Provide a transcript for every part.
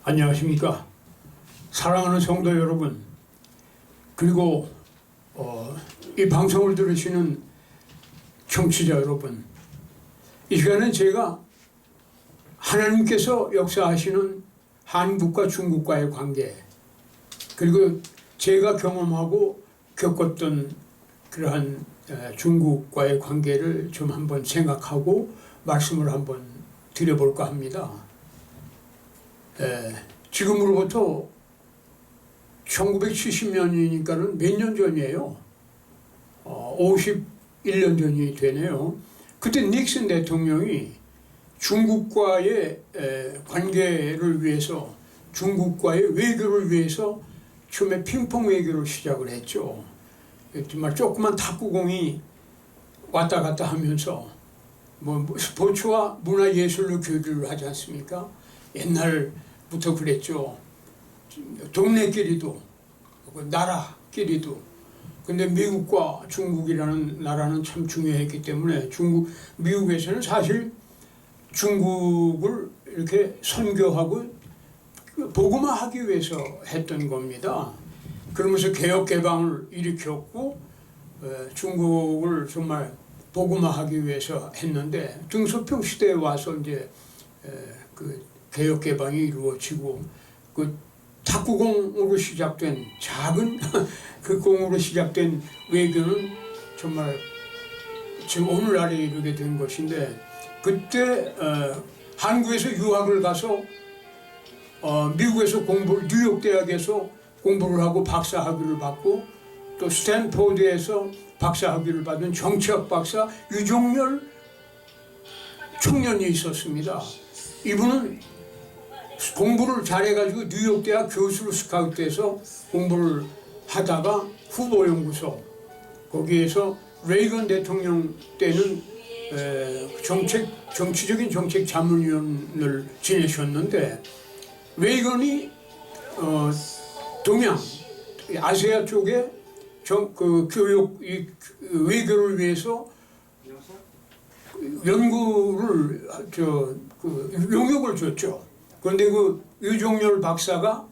안녕하십니까. 사랑하는 성도 여러분, 그리고 이 방송을 들으시는 청취자 여러분, 이 시간은 제가 하나님께서 역사하시는 한국과 중국과의 관계, 그리고 제가 경험하고 겪었던 그러한 중국과의 관계를 좀 한번 생각하고 말씀을 한번 드려볼까 합니다. 지금으로부터 1970년이니까는 몇 년 전이에요. 51년 전이 되네요. 그때 닉슨 대통령이 중국과의 관계를 위해서, 중국과의 외교를 위해서 처음에 핑퐁 외교를 시작을 했죠. 정말 조그만 탁구공이 왔다 갔다 하면서 스포츠와 문화예술로 교류를 하지 않습니까? 옛날부터 그랬죠. 동네끼리도, 나라끼리도. 근데 미국과 중국이라는 나라는 참 중요했기 때문에 미국에서는 사실 중국을 이렇게 선교하고 복음화하기 위해서 했던 겁니다. 그러면서 개혁 개방을 일으켰고 중국을 정말 복음화하기 위해서 했는데 등소평 시대에 와서 이제 그 개혁 개방이 이루어지고 그 탁구공으로 시작된 작은 그 공으로 시작된 외교는 정말 지금 오늘날에 이르게 된 것인데, 그때 한국에서 유학을 가서 미국에서 뉴욕 대학에서 공부를 하고 박사학위를 받고 또 스탠포드에서 박사학위를 받은 정치학 박사 유종열 청년이 있었습니다. 이분은 공부를 잘해가지고 뉴욕 대학 교수로 스카우트돼서 공부를 하다가 후보연구소, 거기에서 레이건 대통령 때는 정치적인 정책 자문위원을 지내셨는데, 레이건이 동양 아시아 쪽에 교육 외교를 위해서 연구를 용역을 줬죠. 그런데 그 유종열 박사가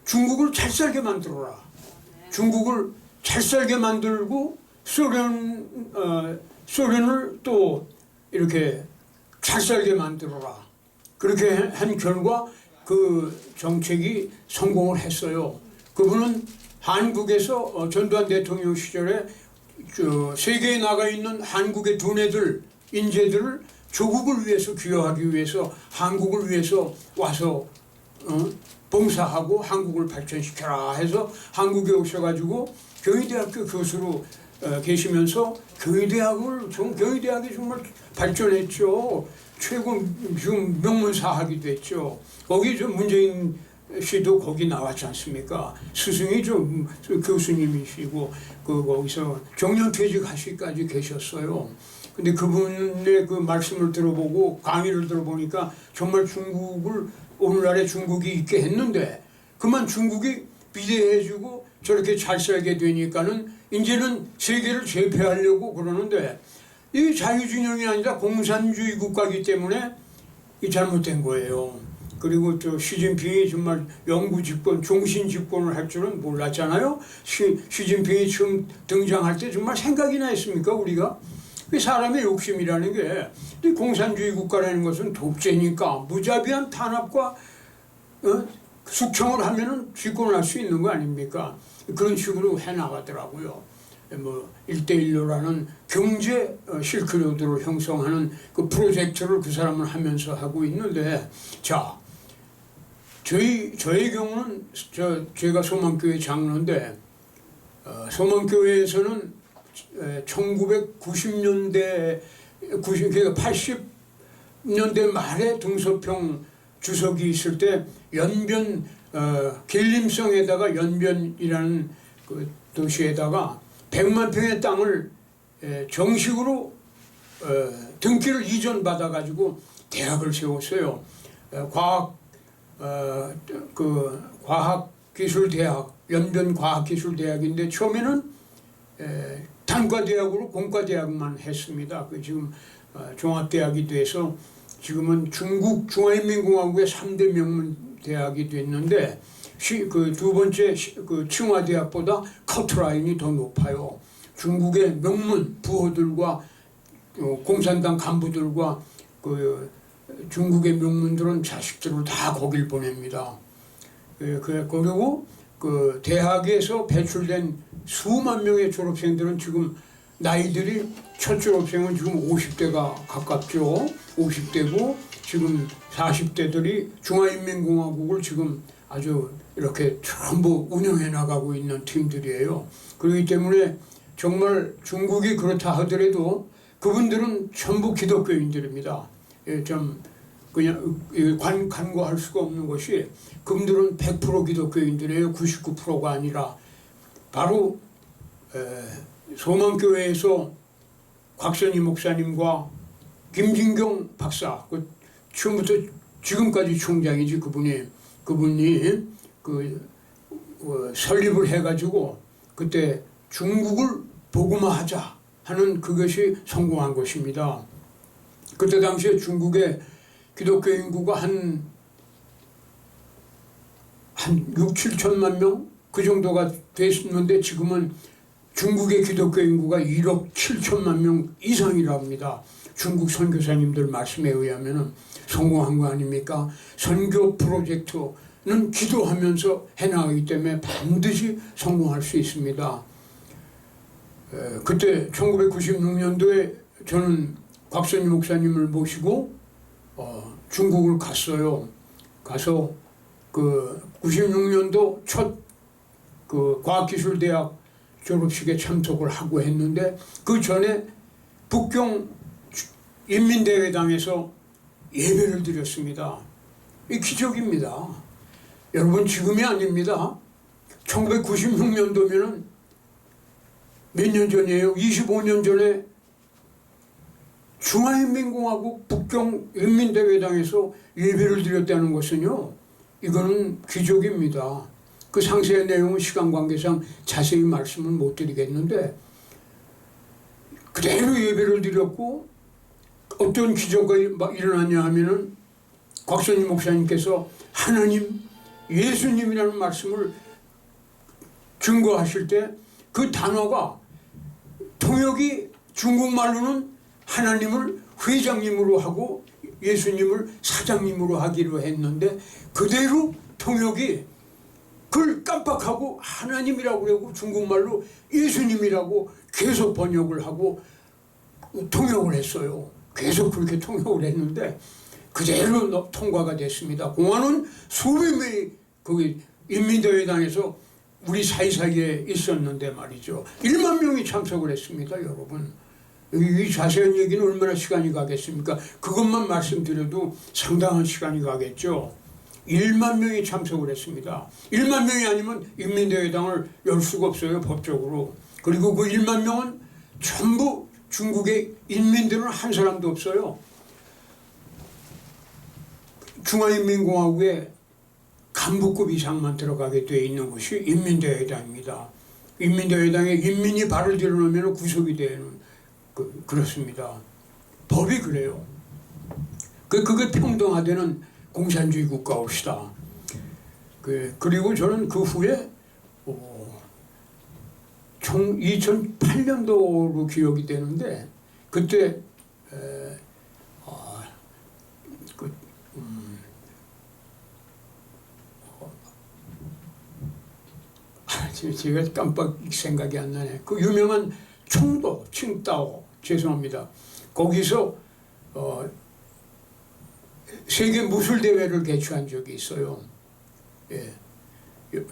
중국을 잘 살게 만들어라, 중국을 잘 살게 만들고 소련을 또 이렇게 잘 살게 만들어라, 그렇게 한 결과 그 정책이 성공을 했어요. 그분은 한국에서 전두환 대통령 시절에 세계에 나가 있는 한국의 두뇌들, 인재들을 조국을 위해서 기여하기 위해서 한국을 위해서 와서 봉사하고 한국을 발전시켜라 해서 한국에 오셔가지고 경희대학교 교수로 계시면서 경희대학이 정말 발전했죠. 최고 지금 명문사학이 됐죠. 거기 좀 문재인 씨도 거기 나왔지 않습니까? 스승이 좀 교수님이시고 거기서 정년퇴직하시기까지 계셨어요. 근데 그분의 그 말씀을 들어보고 강의를 들어보니까 정말 오늘날의 중국이 있게 했는데, 그만 중국이 비대해지고 저렇게 잘 살게 되니까는 이제는 세계를 제패하려고 그러는데, 이 자유진영이 아니라 공산주의 국가이기 때문에 이 잘못된 거예요. 그리고 시진핑이 정말 영구 집권, 종신 집권을 할 줄은 몰랐잖아요. 시진핑이 처음 등장할 때 정말 생각이나 했습니까, 우리가? 사람의 욕심이라는 게, 공산주의 국가라는 것은 독재니까 무자비한 탄압과 숙청을 하면은 집권할 수 있는 거 아닙니까? 그런 식으로 해나가더라고요. 1대1로라는 경제 실크로드를 형성하는 그 프로젝트를 그 사람은 하면서 하고 있는데, 자, 저의 경우는 제가 소망교회 장로인데, 소망교회에서는 1990년대, 그러니까 80년대 말에 등소평 주석이 있을 때 연변, 길림성에다가 연변이라는 그 도시에다가 100만 평의 땅을 정식으로 등기를 이전받아가지고 대학을 세웠어요. 과학기술대학, 연변과학기술대학인데 처음에는 단과대학으로 공과대학만 했습니다. 지금 종합대학이 돼서 지금은 중국 중화인민공화국의 3대 명문 대학이 됐는데 그 두 번째 그 칭화대학보다 커트라인이 더 높아요. 중국의 명문 부호들과 공산당 간부들과 그 중국의 명문들은 자식들을 다 거길 보냅니다. 그리고 그 대학에서 배출된 수만 명의 졸업생들은 지금 나이들이 첫 졸업생은 지금 50대가 가깝죠. 50대고 지금 40대들이 중화인민공화국을 지금 아주 이렇게 전부 운영해 나가고 있는 팀들이에요. 그렇기 때문에 정말 중국이 그렇다 하더라도 그분들은 전부 기독교인들입니다. 좀 그냥 간과할 수가 없는 것이 그분들은 100% 기독교인들이에요. 99%가 아니라 바로 소망교회에서 곽선희 목사님과 김진경 박사, 그 처음부터 지금까지 총장이지 그분이 설립을 해가지고 그때 중국을 복음화하자 하는 그것이 성공한 것입니다. 그때 당시에 중국의 기독교 인구가 한 6, 7천만 명? 그 정도가 됐었는데 지금은 중국의 기독교 인구가 1억 7천만 명 이상이라 합니다. 중국 선교사님들 말씀에 의하면 성공한 거 아닙니까? 선교 프로젝트는 기도하면서 해나가기 때문에 반드시 성공할 수 있습니다. 그때 1996년도에 저는 곽선희 목사님을 모시고 중국을 갔어요. 가서 그 96년도 첫 그 과학기술대학 졸업식에 참석을 하고 했는데 그 전에 북경 인민대회당에서 예배를 드렸습니다. 이 기적입니다. 여러분 지금이 아닙니다. 1996년도면은 몇 년 전이에요? 25년 전에 중화인민공화국 북경 인민대회당에서 예배를 드렸다는 것은요, 이거는 기적입니다. 그 상세한 내용은 시간 관계상 자세히 말씀을 못 드리겠는데 그대로 예배를 드렸고 어떤 기적이 일어났냐 하면은 곽선희 목사님께서 하나님, 예수님이라는 말씀을 증거하실 때 그 단어가 통역이 중국말로는 하나님을 회장님으로 하고 예수님을 사장님으로 하기로 했는데 그대로 통역이 그걸 깜빡하고 하나님이라고 그러고 중국말로 예수님이라고 계속 번역을 하고 통역을 했어요. 계속 그렇게 통역을 했는데 그대로 통과가 됐습니다. 공안은 수백 명이 거기 인민대회당에서 우리 사이사이에 있었는데 말이죠. 1만 명이 참석을 했습니다, 여러분. 이 자세한 얘기는 얼마나 시간이 가겠습니까? 그것만 말씀드려도 상당한 시간이 가겠죠. 1만 명이 참석을 했습니다. 1만 명이 아니면 인민대회당을 열 수가 없어요, 법적으로. 그리고 그 1만 명은 전부 중국의 인민들은 한 사람도 없어요. 중화인민공화국의 간부급 이상만 들어가게 되어 있는 것이 인민대회당입니다. 인민대회당에 인민이 발을 들여놓으면 구속이 되는 그렇습니다. 법이 그래요. 그게 평등화되는 공산주의 국가옵시다. 그리고 저는 그 후에 총 2008년도로 기억이 되는데 그때 제가 깜빡 생각이 안 나네. 그 유명한 청도, 칭다오, 죄송합니다. 거기서 세계 무술 대회를 개최한 적이 있어요. 예.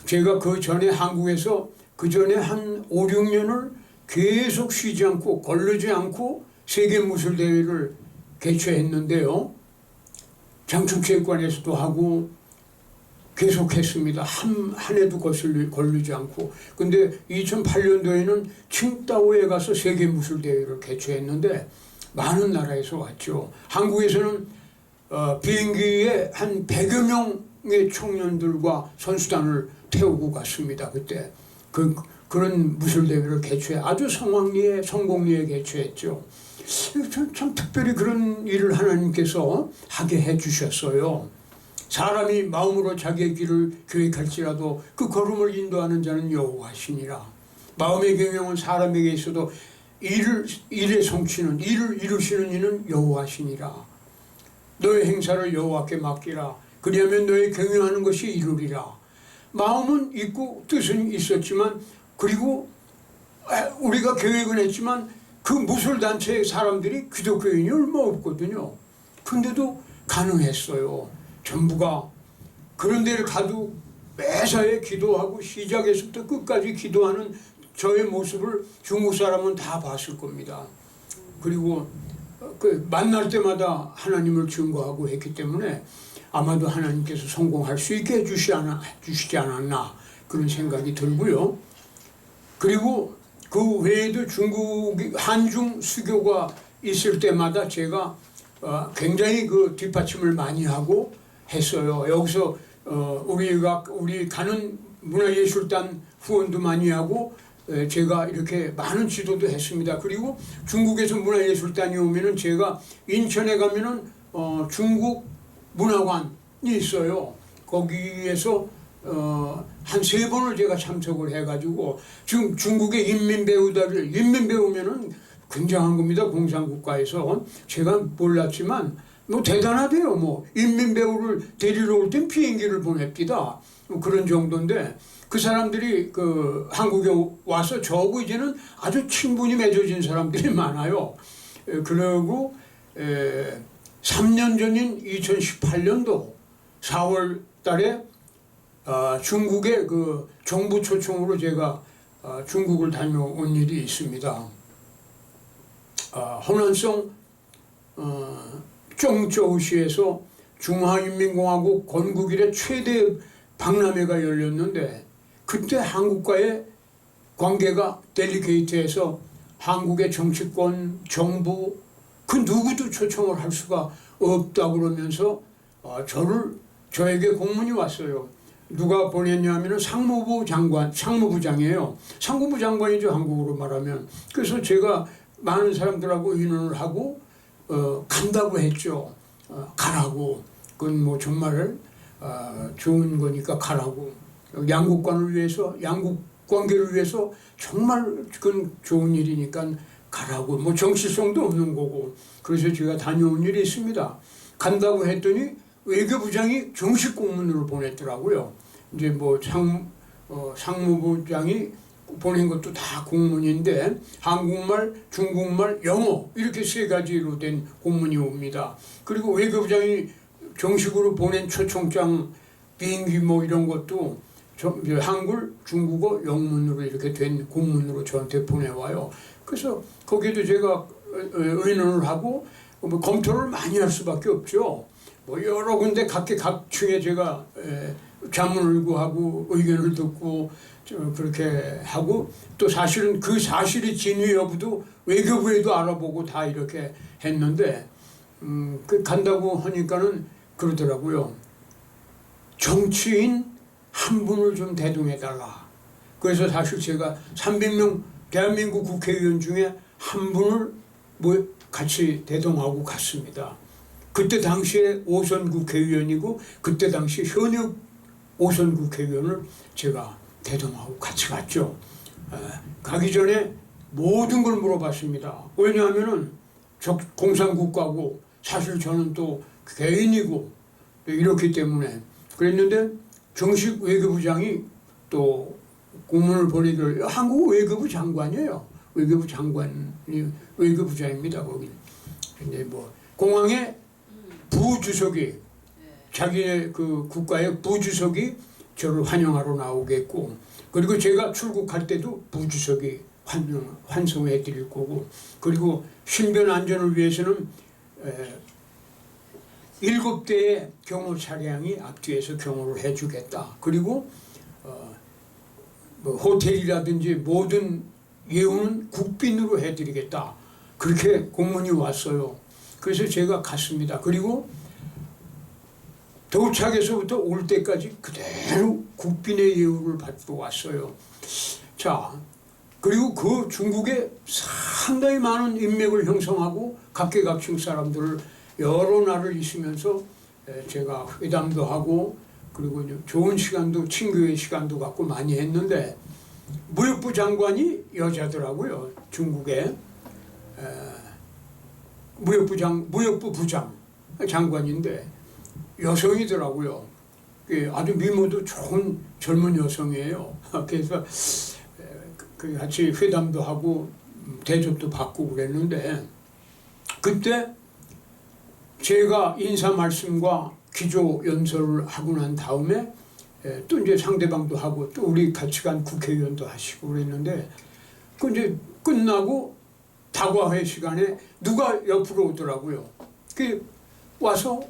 제가 그 전에 한국에서 그 전에 한 5, 6년을 계속 쉬지 않고 거르지 않고 세계 무술 대회를 개최했는데요. 장충체육관에서도 하고 계속했습니다. 한 해도 거르지 않고. 근데 2008년도에는 칭다오에 가서 세계 무술 대회를 개최했는데 많은 나라에서 왔죠. 한국에서는 비행기에 한 100여 명의 청년들과 선수단을 태우고 갔습니다. 그때 그런 무술 대회를 아주 성공리에 개최했죠. 참 특별히 그런 일을 하나님께서 하게 해주셨어요. 사람이 마음으로 자기의 길을 계획할지라도 그 걸음을 인도하는 자는 여호와시니라. 마음의 경영은 사람에게 있어도 일의 성취는 일을 이루시는 이는 여호와시니라. 너의 행사를 여호와께 맡기라. 그리하면 너의 경영하는 것이 이루리라. 마음은 있고 뜻은 있었지만, 그리고 우리가 계획은 했지만 그 무술단체의 사람들이 기독교인이 얼마 없거든요. 근데도 가능했어요. 전부가. 그런 데를 가도 매사에 기도하고 시작에서부터 끝까지 기도하는 저의 모습을 중국 사람은 다 봤을 겁니다. 그리고 그 만날 때마다 하나님을 증거하고 했기 때문에 아마도 하나님께서 성공할 수 있게 해주시지 않았나 그런 생각이 들고요. 그리고 그 외에도 한중 수교가 있을 때마다 제가 굉장히 그 뒷받침을 많이 하고 했어요. 여기서 우리 가는 문화예술단 후원도 많이 하고 제가 이렇게 많은 지도도 했습니다. 그리고 중국에서 문화예술단이 오면은 제가 인천에 가면은 중국 문화관이 있어요. 거기에서 한 3번을 제가 참석을 해가지고 지금 중국의 인민배우면은 굉장한 겁니다. 공산국가에서. 제가 몰랐지만 뭐 대단하대요. 뭐 인민배우를 데리러 올 땐 비행기를 보냅니다. 그런 정도인데 그 사람들이 그 한국에 와서 저하고 이제는 아주 친분이 맺어진 사람들이 많아요. 그리고 3년 전인 2018년도 4월 달에 중국의 그 정부 초청으로 제가 중국을 다녀온 일이 있습니다. 허난성 쫑저우시에서 중화인민공화국 건국 이래 최대 박람회가 열렸는데 그때 한국과의 관계가 델리게이트해서 한국의 정치권, 정부 그 누구도 초청을 할 수가 없다고 그러면서 저에게 공문이 왔어요. 누가 보냈냐면은 상무부장이에요. 상무부 장관이죠, 한국으로 말하면. 그래서 제가 많은 사람들하고 의논을 하고 간다고 했죠. 가라고. 그건 뭐 정말 좋은 거니까 가라고. 양국 관계를 위해서 정말 그건 좋은 일이니까 가라고. 뭐 정치성도 없는 거고. 그래서 제가 다녀온 일이 있습니다. 간다고 했더니 외교부장이 정식 공문으로 보냈더라고요. 이제 뭐 상무부장이 보낸 것도 다 공문인데 한국말, 중국말, 영어 이렇게 3가지로 된 공문이 옵니다. 그리고 외교부장이 정식으로 보낸 초청장, 비행기 뭐 이런 것도 한글, 중국어, 영문으로 이렇게 된 공문으로 저한테 보내와요. 그래서 거기에도 제가 의논을 하고 뭐 검토를 많이 할 수밖에 없죠. 뭐 여러 군데 각층에 제가 자문을 구하고 의견을 듣고 그렇게 하고 또 사실은 그 사실이 진위 여부도 외교부에도 알아보고 다 이렇게 했는데 그 간다고 하니까는 그러더라고요. 정치인 한 분을 좀 대동해달라. 그래서 사실 제가 300명 대한민국 국회의원 중에 한 분을 뭐 같이 대동하고 갔습니다. 그때 당시에 5선 국회의원이고 그때 당시 현역 5선 국회의원을 제가 대동하고 같이 갔죠. 가기 전에 모든 걸 물어봤습니다. 왜냐하면은 공산국가고 사실 저는 또 개인이고 이렇기 때문에 그랬는데 정식 외교부장이 또 공문을 보내기를 한국 외교부 장관이에요. 외교부 장관이 외교부장입니다. 거기. 근데 뭐 공항에 부주석이 자기네 그 국가의 부주석이 저를 환영하러 나오겠고 그리고 제가 출국할 때도 부주석이 환송해 드릴 거고 그리고 신변 안전을 위해서는 7대의 경호 차량이 앞뒤에서 경호를 해주겠다. 그리고 뭐 호텔이라든지 모든 예우는 국빈으로 해드리겠다. 그렇게 공문이 왔어요. 그래서 제가 갔습니다. 그리고 도착에서부터 올 때까지 그대로 국빈의 예우를 받고 왔어요. 자, 그리고 그 중국에 상당히 많은 인맥을 형성하고 각계각층 사람들을 여러 날을 있으면서 제가 회담도 하고 그리고 좋은 시간도 친구의 시간도 갖고 많이 했는데 무역부 장관이 여자더라고요. 중국의 무역부 부장 장관인데 여성이더라고요. 아주 미모도 좋은 젊은 여성이에요. 그래서 같이 회담도 하고 대접도 받고 그랬는데 그때 제가 인사 말씀과 기조 연설을 하고 난 다음에 또 이제 상대방도 하고 또 우리 같이 간 국회의원도 하시고 그랬는데 그 이제 끝나고 다과회 시간에 누가 옆으로 오더라고요. 그 와서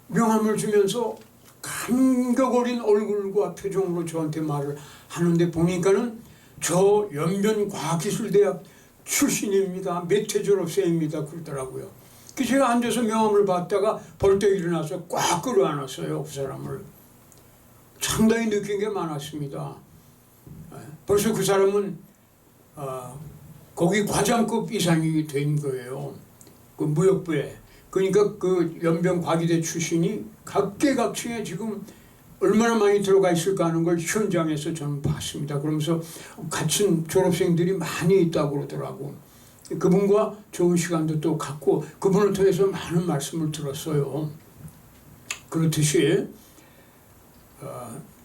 명함을 주면서 감격 어린 얼굴과 표정으로 저한테 말을 하는데 보니까는 저 연변과학기술대학 출신입니다. 몇 회 졸업생입니다. 그러더라고요. 그 제가 앉아서 명함을 받다가 벌떡 일어나서 꽉 끌어안았어요. 그 사람을. 상당히 느낀 게 많았습니다. 벌써 그 사람은 거기 과장급 이상이 된 거예요. 그 무역부에. 그러니까 그 연변과기대 출신이 각계각층에 지금 얼마나 많이 들어가 있을까 하는 걸 현장에서 저는 봤습니다. 그러면서 같은 졸업생들이 많이 있다고 그러더라고. 그분과 좋은 시간도 또 갖고 그분을 통해서 많은 말씀을 들었어요. 그렇듯이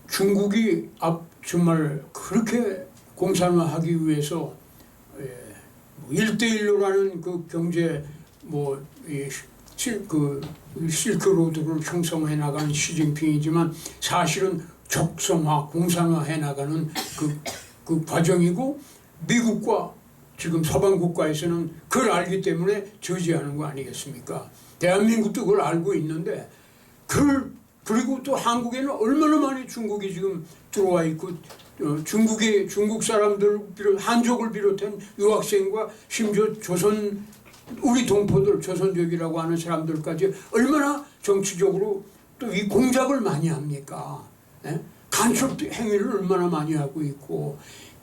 중국이 정말 그렇게 공산화하기 위해서 1대1로라는 그 경제 실크로드를 형성해 나가는 시진핑이지만 사실은 적성화, 공산화해 나가는 그 과정이고 미국과 지금 서방 국가에서는 그걸 알기 때문에 저지하는 거 아니겠습니까? 대한민국도 그걸 알고 있는데 그리고 또 한국에는 얼마나 많이 중국이 지금 들어와 있고 중국 사람들 한족을 비롯한 유학생과 심지어 우리 동포들 조선족이라고 하는 사람들까지 얼마나 정치적으로 또 이 공작을 많이 합니까? 간첩 행위를 얼마나 많이 하고 있고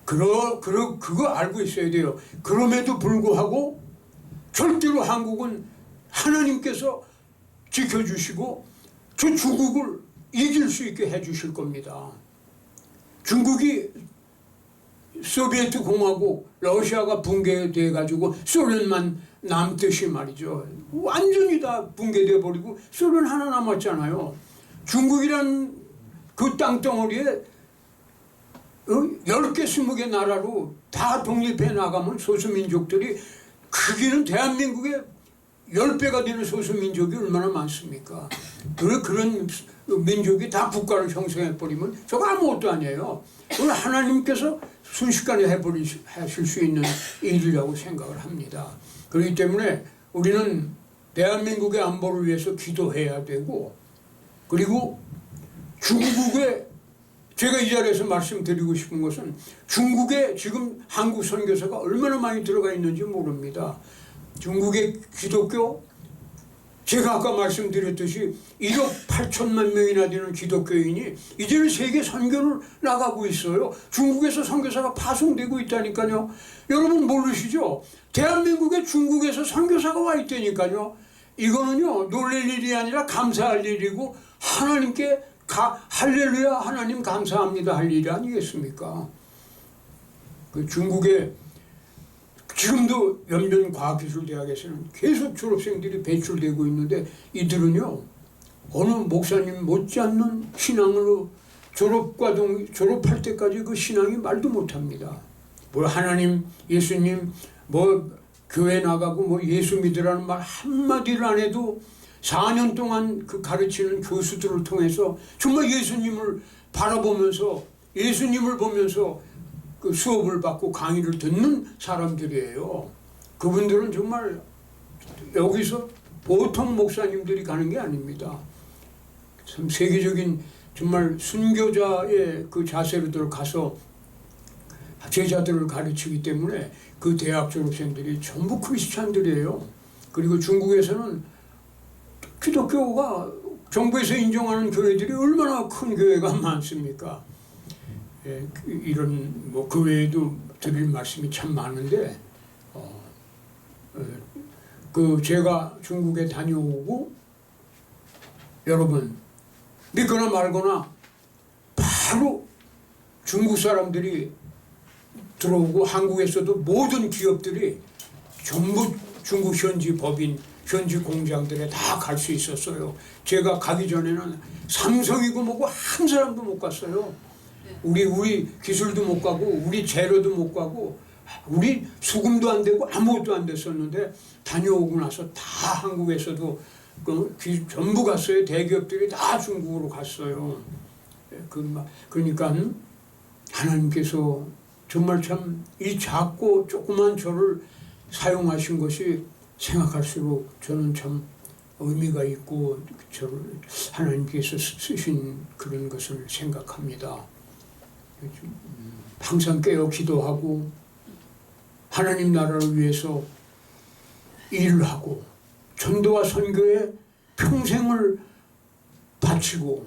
그거 알고 있어야 돼요. 그럼에도 불구하고 절대로 한국은 하나님께서 지켜주시고 저 중국을 이길 수 있게 해주실 겁니다. 중국이 소비에트 공화국, 러시아가 붕괴돼 가지고 소련만 남듯이 말이죠. 완전히 다 붕괴돼 버리고 소련 하나 남았잖아요. 중국이란 그 땅덩어리에 10개, 20개 나라로 다 독립해 나가면 소수민족들이 크기는 대한민국의 10배가 되는 소수민족이 얼마나 많습니까? 그런 민족이 다 국가를 형성해버리면 저거 아무것도 아니에요. 그걸 하나님께서 순식간에 하실 수 있는 일이라고 생각을 합니다. 그렇기 때문에 우리는 대한민국의 안보를 위해서 기도해야 되고 그리고 중국에 제가 이 자리에서 말씀드리고 싶은 것은 중국에 지금 한국 선교사가 얼마나 많이 들어가 있는지 모릅니다. 중국의 기독교 제가 아까 말씀드렸듯이 1억 8천만 명이나 되는 기독교인이 이제는 세계 선교를 나가고 있어요. 중국에서 선교사가 파송되고 있다니까요. 여러분 모르시죠? 대한민국에 중국에서 선교사가 와 있다니까요. 이거는요 놀랄 일이 아니라 감사할 일이고 하나님께 할렐루야 하나님 감사합니다 할 일이 아니겠습니까? 그 중국에 지금도 연변과학기술대학에서는 계속 졸업생들이 배출되고 있는데 이들은요 어느 목사님 못지않는 신앙으로 졸업할 때까지 그 신앙이 말도 못합니다. 뭐 하나님, 예수님, 뭐 교회 나가고 뭐 예수 믿으라는 말 한마디를 안 해도 4년 동안 그 가르치는 교수들을 통해서 정말 예수님을 바라보면서 예수님을 보면서 그 수업을 받고 강의를 듣는 사람들이에요. 그분들은 정말 여기서 보통 목사님들이 가는 게 아닙니다. 참 세계적인 정말 순교자의 그 자세로들 가서 제자들을 가르치기 때문에 그 대학 졸업생들이 전부 크리스찬들이에요. 그리고 중국에서는 기독교가 정부에서 인정하는 교회들이 얼마나 큰 교회가 많습니까? 이런 뭐 그 외에도 드릴 말씀이 참 많은데 그 제가 중국에 다녀오고 여러분 믿거나 말거나 바로 중국 사람들이 들어오고 한국에서도 모든 기업들이 전부 중국 현지 법인, 현지 공장들에 다 갈 수 있었어요. 제가 가기 전에는 삼성이고 뭐고 한 사람도 못 갔어요. 우리 기술도 못 가고 우리 재료도 못 가고 우리 수금도 안 되고 아무것도 안 됐었는데 다녀오고 나서 다 한국에서도 전부 갔어요. 대기업들이 다 중국으로 갔어요. 그러니까 하나님께서 정말 참 이 작고 조그만 저를 사용하신 것이 생각할수록 저는 참 의미가 있고 저를 하나님께서 쓰신 그런 것을 생각합니다. 항상 깨어 기도하고 하나님 나라를 위해서 일을 하고 전도와 선교에 평생을 바치고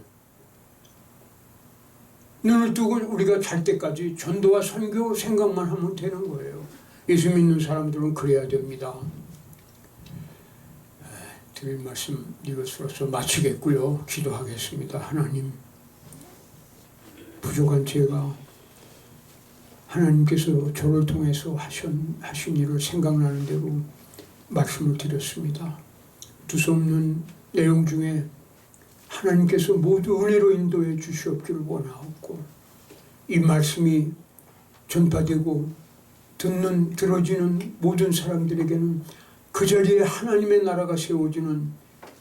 눈을 뜨고 우리가 잘 때까지 전도와 선교 생각만 하면 되는 거예요. 예수 믿는 사람들은 그래야 됩니다. 드릴 말씀 이것으로서 마치겠고요. 기도하겠습니다. 하나님, 부족한 제가 하나님께서 저를 통해서 하신 일을 생각나는 대로 말씀을 드렸습니다. 두서없는 내용 중에 하나님께서 모두 은혜로 인도해 주시옵기를 원하옵고 이 말씀이 전파되고 들어지는 모든 사람들에게는 그 자리에 하나님의 나라가 세워지는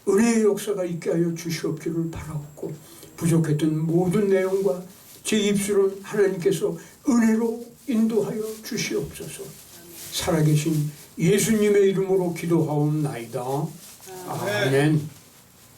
은혜의 역사가 있게 하여 주시옵기를 바라옵고 부족했던 모든 내용과 제 입술은 하나님께서 은혜로 인도하여 주시옵소서. 살아계신 예수님의 이름으로 기도하옵나이다. 아멘.